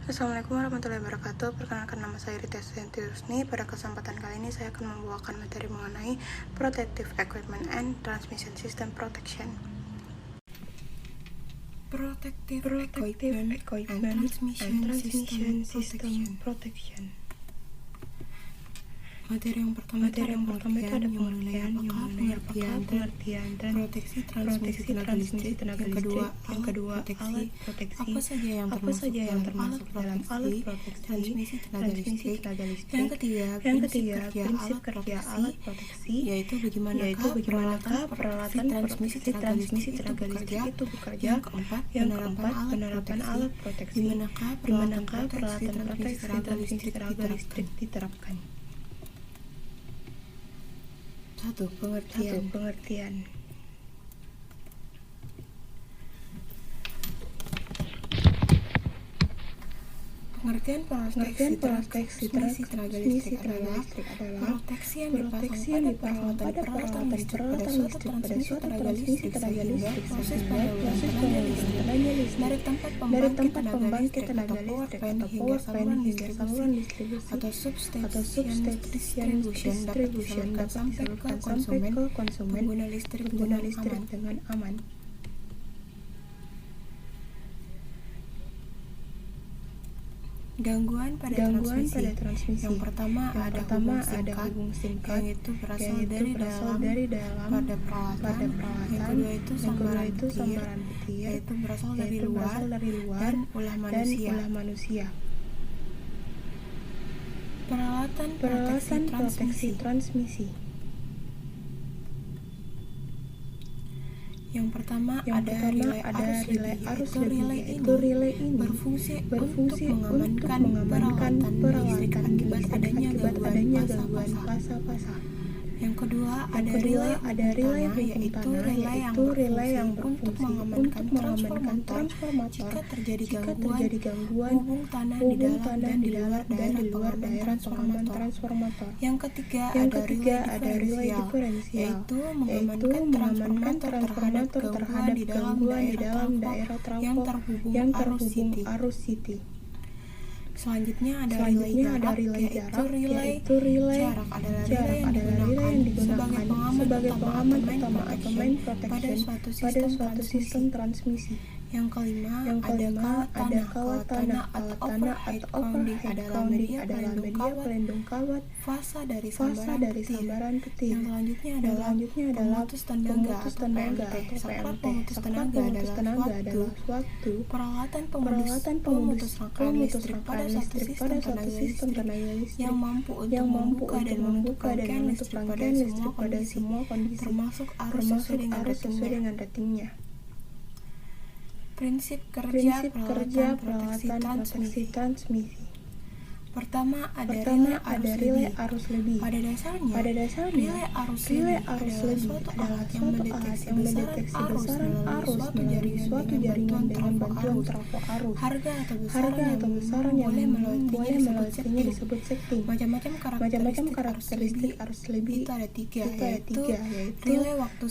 Assalamualaikum warahmatullahi wabarakatuh. Perkenalkan, nama saya Rita Sentiusni. Pada kesempatan kali ini saya akan membawakan materi mengenai Protective Equipment and Transmission System Protection. Protective Equipment and Transmission System Protection. Materi yang pertama itu ada pengertian dan proteksi transmisi tenaga listrik. Yang kedua alat proteksi. Apa saja yang termasuk dalam alat proteksi transmisi tenaga listrik. Yang ketiga prinsip kerja alat proteksi, yaitu bagaimanakah peralatan transmisi tenaga listrik itu bekerja. Yang keempat penerapan alat proteksi, dimanakah peralatan proteksi transmisi tenaga listrik diterapkan. 1. Pengertian. Pengertian proteksi transmisi tenaga listrik adalah proteksi yang dipasang pada peralatan listrik pada suatu transmisi tenaga listrik sehingga proses penyaluran tenaga listrik dari tempat pembangkit tenaga listrik atau power plant hingga saluran distribusi atau substation distribution dapat disalurkan sampai ke konsumen pengguna listrik dengan aman. Gangguan pada transmisi. Yang pertama ada hubung singkat yang itu berasal dari dalam pada peralatan. Yang kedua itu sambaran petir yaitu berasal dari luar dan ulah manusia. Peralatan proteksi transmisi. Yang pertama ada relay arus lebih. Relay ini berfungsi untuk mengamankan peralatan akibat adanya gangguan fasa. Yang kedua ada relay hubung tanah, yaitu relay yang berfungsi untuk mengamankan transformator jika terjadi gangguan hubung tanah di dalam dan di luar daerah pengaman transformator. Yang ketiga ada relay diferensial, yaitu mengamankan transformator terhadap gangguan di dalam daerah yang terhubung arus CT. Selanjutnya ada relay jarak, yaitu relay jarak adalah relay yang digunakan sebagai pengaman utama atau main protection pada suatu sistem transmisi. Yang kelima ada kawat tanah. Alat tanah atau overhead adalah media pelindung kawat fasa dari sambaran petir. Yang selanjutnya adalah pemutus tenaga atau pemutus tenaga adalah suatu peralatan pemutus rangkaian listrik pada suatu sistem tenaga listrik yang mampu untuk membuka dan menutup rangkaian listrik pada semua kondisi termasuk arus sesuai dengan ratingnya. Prinsip kerja peralatan proteksi transmisi. Pertama ada relay arus lebih. Pada dasarnya relay arus lebih adalah suatu alat yang mendeteksi besaran arus melalui suatu jaringan dengan bantuan trafo arus. Harga atau besaran yang boleh melewatinya disebut setting. Macam-macam karakteristik arus lebih itu ada tiga, yaitu relay waktu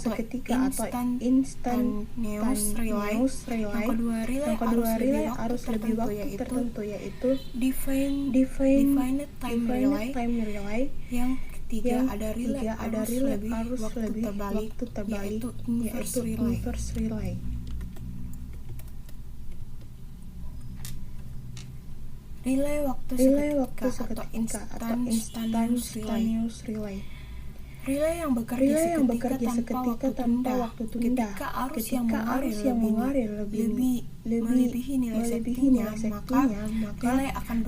seketika atau instantaneous relay. Yang kedua relay arus lebih waktu tertentu, yaitu defined time relay. Yang ketiga ada relay arus lebih waktu terbalik, yaitu inverse relay. Relay waktu seketika atau instantaneous relay. Relay yang bekerja seketika tanpa waktu tunda. Ketika arus yang mengalir melebihi nilai settingnya, maka relay akan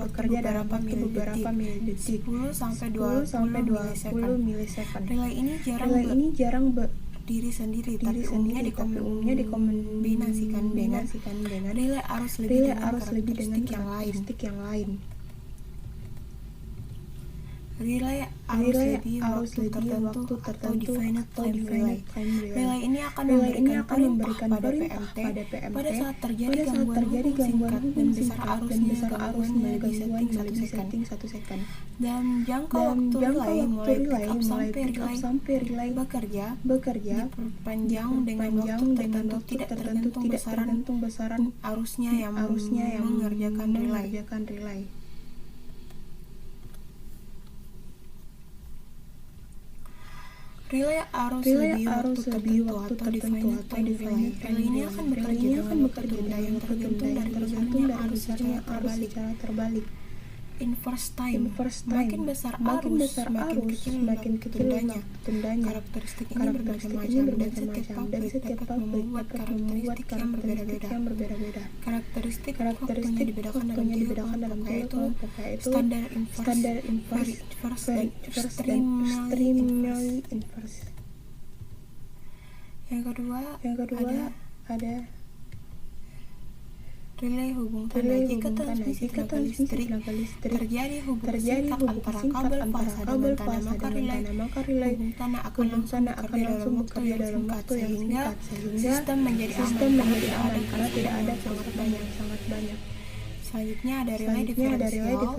bekerja dalam waktu beberapa milidetik, 10 sampai 20 milisecond. Relay ini jarang berdiri sendiri, tapi umumnya dikombinasikan dengan relay arus lebih dengan karakteristik yang lain. Relay arus lebih waktu tertentu atau definite time relay. Ini akan memberikan perintah pada PMT pada saat terjadi gangguan hubung singkat dan besar arusnya gangguan melebihi setting 1 second. Dan jangka waktu relay mulai pick up sampai relay bekerja diperpanjang dengan waktu tertentu tidak tergantung besaran arusnya yang mengerjakan relay. Relay arus lebih waktu tertentu atau definite time relay. Ini akan bekerja dengan tunda yang tergantung dari besarnya arus secara terbalik. Inverse time. Makin besar arus, makin kecil tundanya. Karakteristik ini bermacam-macam dan setiap publik dapat membuat karakteristik yang berbeda-beda. Karakteristik waktunya dibedakan dalam kelompok yaitu standar inverse, dan extremely inverse. Yang kedua ada relay hubung tanda. Jika transmisi tenaga listrik terjadi hubung singkat antara kabel fasa dengan tanda, maka relay hubung tanda akan langsung bekerja dalam waktu yang singkat sehingga sistem menjadi aman karena tidak ada kerusakan yang sangat banyak. Selanjutnya ada relay diferensial.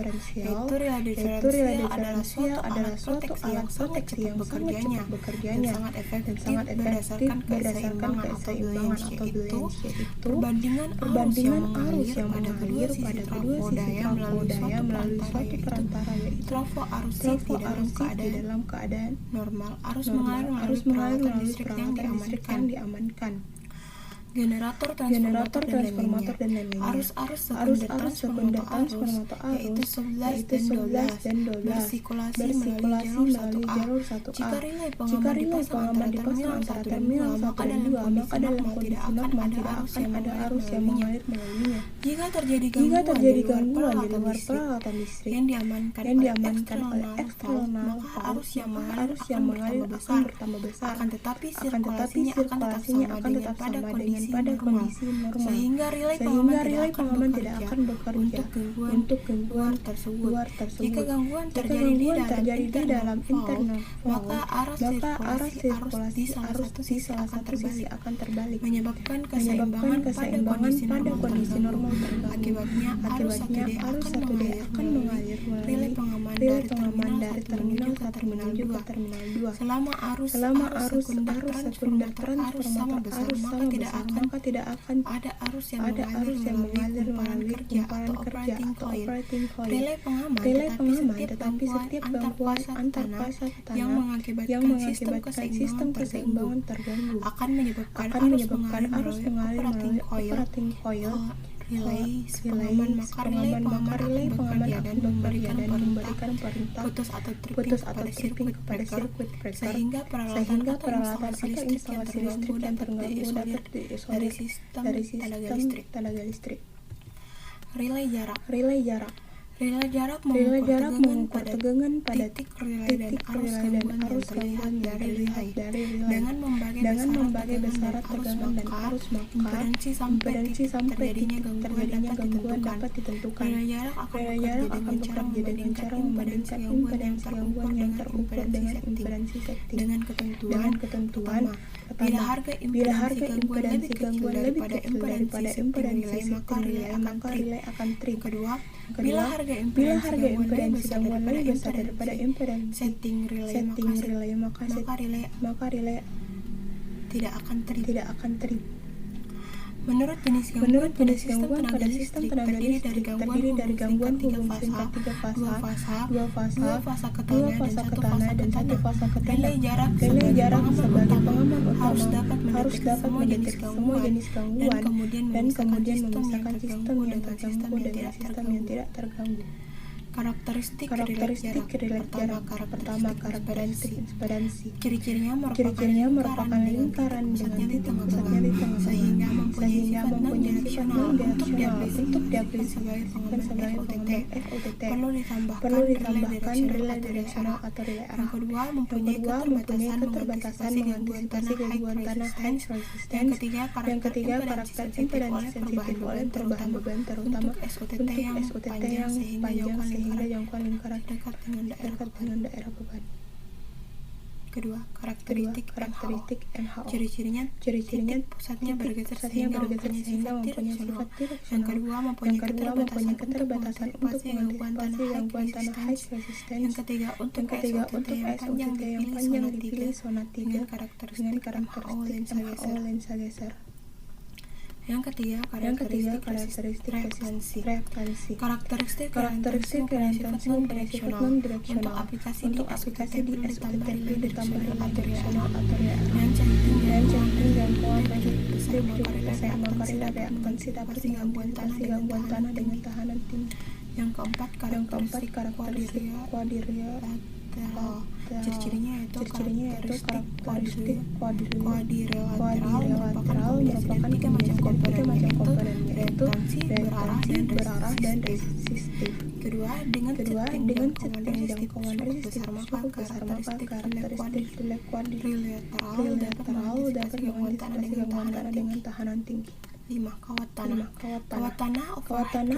Relay diferensial adalah suatu alat proteksi yang sangat cepat bekerjanya dan sangat efektif berdasarkan keseimbangan atau balance, yaitu perbandingan arus yang mengalir pada kedua sisi trafo daya melalui suatu perantara, yaitu trafo arus di dalam keadaan normal. Arus mengalir melalui peralatan listrik yang diamankan. Generator, transformator, dan lain-lainnya. Arus sekunder transformator arus yaitu 11 dan 12 bersirkulasi melalui jalur 1A. Jika relay pengaman dipasang antara terminal 1 dan 2, maka dalam kondisi normal tidak akan ada arus yang mengalir melaluinya. Jika terjadi gangguan di luar peralatan listrik yang diamankan oleh eksternal, maka arus yang mengalir akan bertambah besar. Akan tetapi sirkulasinya akan tetap sama dengan pada kondisi normal, sehingga relay pengaman tidak akan bekerja untuk gangguan tersebut. Jika gangguan terjadi di dalam internal valve, maka arus sirkulasi di salah satu sisi akan terbalik, menyebabkan keseimbangan pada kondisi normal terganggu. Akibatnya arus 1D akan mengalir melalui relay pengaman dari terminal 1 menuju ke terminal 2. Selama arus sekunder transformator arus sama besar, maka tidak akan ada arus yang mengalir melalui kumparan kerja atau operating coil relay pengaman, tetapi setiap gangguan antar fasa ke tanah yang mengakibatkan sistem keseimbangan terganggu akan menyebabkan arus mengalir melalui operating coil relay pengaman, maka relay pengaman akan memberikan perintah putus atau tripping kepada sirkuit breaker, sehingga peralatan atau instalasi listrik yang terganggu dapat diisolir dari sistem tenaga listrik. Relay jarak mengukur tegangan pada titik relay dan arus gangguan dari relay. Dengan membagi besaran tegangan dan arus, maka impedansi sampai terjadinya gangguan dapat ditentukan. Relay jarak akan bekerja dengan cara membandingkan impedansi gangguan yang terukur dengan impedansi setting. Dengan ketentuan pertama, bila harga impedansi gangguan lebih kecil daripada impedansi setting relay, maka relay akan trip. Kedua, bila harga impedansi gangguan lebih besar daripada impedansi setting relay, maka relay tidak akan trip. Menurut jenis gangguan pada sistem tenaga listrik terdiri dari gangguan hubung singkat 3 fasa ke tanah dan 1 fasa ke tiang. Relay jarak sebagai pengaman utama harus dapat mendeteksi semua jenis gangguan dan kemudian memisahkan sistem yang terganggu dengan sistem yang tidak terganggu. Karakteristik relay jarak. Pertama, karakteristik impedansi. Ciri-cirinya merupakan lingkaran dengan titik pusatnya di tengah, sehingga mempunyai non-direksional untuk diaplikasikan sebagai pengembangan FOTT. Perlu ditambahkan relay direksional atau relay arah. Yang kedua, mempunyai keterbatasan mengantisipasi gangguan tanah high resistance. Yang ketiga, karakter impedansi sensitif oleh perubahan beban, terutama untuk SOTT yang panjang sehingga jangkauan lingkaran dekat dengan daerah beban. Kedua, karakteristik MHO. Ciri-cirinya pusatnya bergeser sehingga mempunyai sifat direksional. Yang kedua, mempunyai keterbatasan untuk mengantisipasi gangguan tanah high resistance. Yang ketiga, untuk SOTT yang panjang dipilih zona 3 dengan karakteristik MHO lensa geser. Yang ketiga, karakteristik reaktansi. Karakteristik reaktansi mempunyai sifat non-direksional. Untuk aplikasi di SOTT ditambah relay direksional atau relay arah. Dengan canting jangkauan listrik besar, maka relay reaktansi dapat mengantisipasi gangguan tanah dengan tahanan tinggi. Yang keempat, karakteristik kuadrilateral. Ciri-cirinya yaitu karakteristik kuadrilateral merupakan tiga macam komponen yaitu berarah dan resistif. Kedua, dengan setting jangkauan resistif cukup besar, maka karakteristik relay kuadrilateral dapat mengantisipasi gangguan tanah dengan tahanan tinggi. 5. Kawat tanah overhead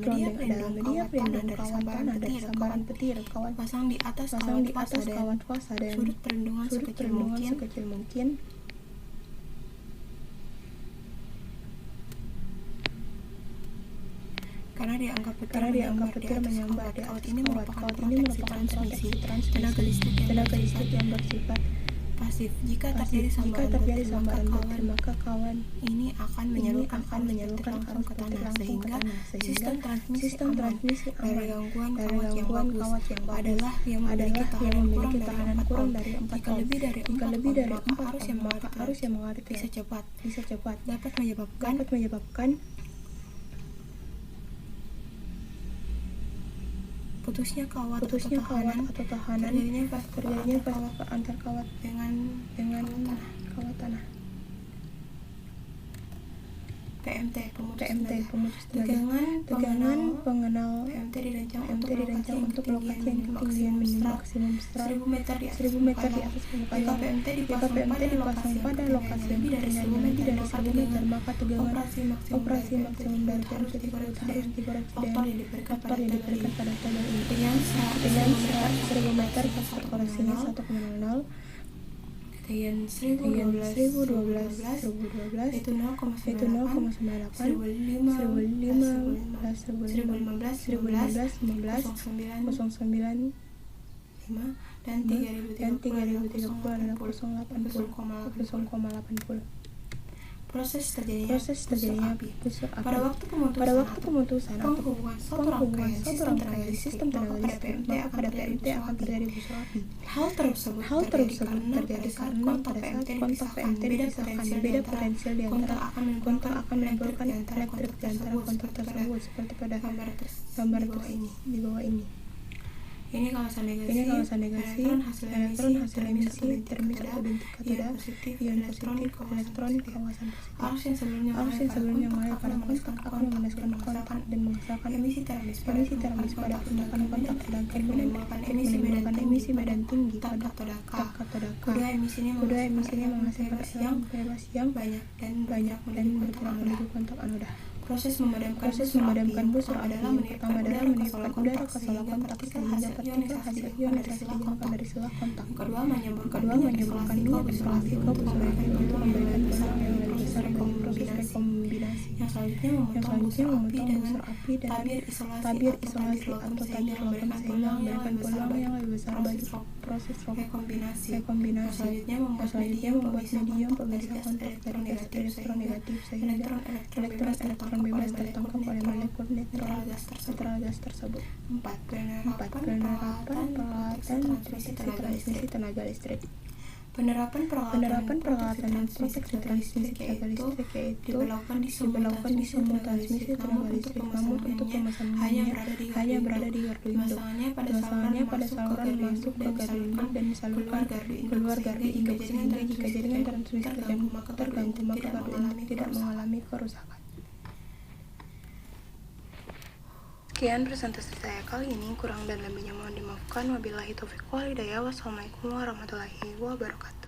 grounding dalam media pelindung kawat tanah dari sambaran petir. Kawat pasang di atas kawat fasa dan sudut perlindungan sekecil mungkin. Karena dianggap petir menyambar di atas kawat ini merupakan proteksi transmisi tenaga listrik yang bersifat pasif. Jika terjadi sambaran petir, maka kawan ini akan menyalurkan arus ke tanah sehingga sistem transmisi aman. Dari gangguan kawat yang bagus adalah yang memiliki tahanan kurang dari 4 jika lebih dari 4 maka arus yang mengalir bisa cepat dapat menyebabkan putusnya kawat atau tahanan terjadinya antar kawat dengan kawat tanah. PMT pemutus tegangan pengenal PMT dirancang untuk lokasi yang ketinggian maksimum 1000 meter di atas permukaan. Jika PMT dipasang pada lokasi yang ketinggiannya lebih dari 1000 meter, maka tegangan operasi maksimum dari PMT harus dikoreksi dengan faktor yang diberikan pada tabel ini. Dengan 1000 meter faktor koreksinya 1,00. Ketinggian 1012 itu 0,98, 1015, 0,15, dan 3030 adalah 0,80. Proses terjadinya busur api. Pada waktu pemutusan atau penghubungan suatu rangkaian sistem tenaga listrik, maka pada PMT akan terjadi busur api. Hal tersebut terjadi karena pada saat kontak PMT dipisahkan, beda potensial di antara kontak akan menimbulkan elektrik di antara kontak tersebut, seperti pada gambar di bawah ini. Ini kawasan negasi, elektron hasil emisi termis atau bintik katoda, ion positif, elektron kawasan positif. Arus yang sebelumnya mengalir pada kontak akan memanaskan kontak dan menghasilkan emisi termis pada permukaan kontak, sedangkan menimbulkan emisi medan tinggi pada katoda. Kedua emisinya menghasilkan siang bebas yang banyak dan berkurang menuju kontak anoda. Proses memadamkan busur adalah pertama adalah meniupkan udara ke salah kontak sehingga partikel hasil ionisasi digunakan dari selah kontak. Kedua, menyemburkan minyak ekstraksi ke busur api untuk memberikan peluang yang lebih besar bagi proses rekombinasi. Yang selanjutnya memotong busur api dengan tabir isolasi atau tabir logam sehingga memberikan peluang yang lebih besar bagi proses rekombinasi. Selanjutnya membuat medium pemisah kontak dari gas elektronegatif sehingga elektron bebas tertangkap oleh molekul netral gas tersebut. 4. Penerapan peralatan transmisi tenaga listrik. Penerapan peralatan proteksi transmisi tenaga listrik yaitu diberlakukan di semua transmisi tenaga listrik, namun untuk pemasangannya hanya berada di gardu induk. Pemasangannya pada saluran masuk ke gardu induk dan disalurkan keluar gardu induk, sehingga jika jaringan transmisi terganggu maka gardu induk tidak mengalami kerusakan. Sekian presentasi saya kali ini, kurang dan lebihnya mohon dimaafkan. Wabillahi taufiq wal hidayah. Wassalamualaikum warahmatullahi wabarakatuh.